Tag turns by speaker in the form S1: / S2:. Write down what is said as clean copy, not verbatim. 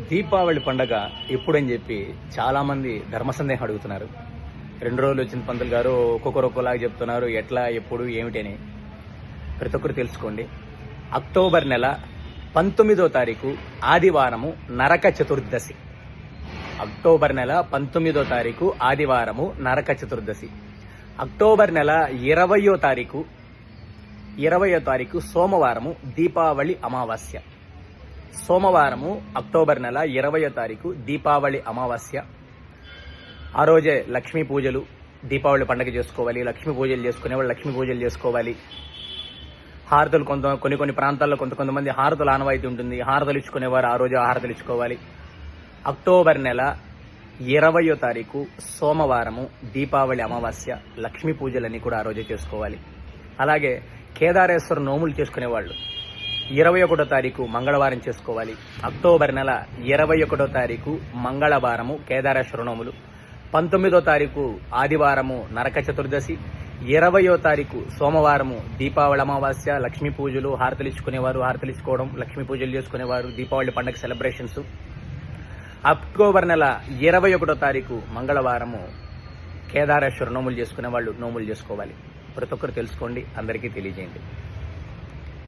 S1: దీపావళి పండగ ఎప్పుడని చెప్పి చాలామంది ధర్మ సందేహం అడుగుతున్నారు. 2 రోజులు వచ్చిన పంతులు గారు ఒక్కొక్కరు ఒక్కోలాగా చెప్తున్నారు. ఎట్లా, ఎప్పుడు, ఏమిటని ప్రతి ఒక్కరు తెలుసుకోండి. అక్టోబర్ నెల 19వ తారీఖు ఆదివారము నరక చతుర్దశి. అక్టోబర్ నెల 19వ తారీఖు ఆదివారము నరక చతుర్దశి. అక్టోబర్ నెల 20వ తారీఖు సోమవారము దీపావళి అమావాస్య. సోమవారము అక్టోబర్ నెల 20వ తారీఖు దీపావళి అమావాస్య. ఆ రోజే లక్ష్మీ పూజలు, దీపావళి పండుగ చేసుకోవాలి. లక్ష్మీ పూజలు చేసుకునేవాళ్ళు లక్ష్మీ పూజలు చేసుకోవాలి. హారతులు కొన్ని ప్రాంతాల్లో కొంతమంది హారతులు ఆనవాయితీ ఉంటుంది. హారతులు ఇచ్చుకునేవారు ఆ రోజు హారతులు ఇచ్చుకోవాలి. అక్టోబర్ నెల 20వ తారీఖు సోమవారము దీపావళి అమావాస్య. లక్ష్మీ పూజలన్నీ కూడా ఆ రోజే చేసుకోవాలి. అలాగే కేదారేశ్వర నోములు చేసుకునేవాళ్ళు 21వ తారీఖు మంగళవారం చేసుకోవాలి. అక్టోబర్ నెల 21వ తారీఖు మంగళవారము కేదారేశ్వర నోములు. 19వ తారీఖు ఆదివారము నరక చతుర్దశి. 20వ తారీఖు సోమవారము దీపావళి అమావాస్య. లక్ష్మీ పూజలు, హారతులు ఇచ్చుకునేవారు హారతులు ఇచ్చుకోవడం, లక్ష్మీ పూజలు చేసుకునేవారు, దీపావళి పండుగ సెలబ్రేషన్స్. అక్టోబర్ నెల 21వ తారీఖు మంగళవారము కేదారేశ్వర నోములు చేసుకునే వాళ్ళు నోములు చేసుకోవాలి. ప్రతి ఒక్కరు తెలుసుకోండి, అందరికీ తెలియజేయండి.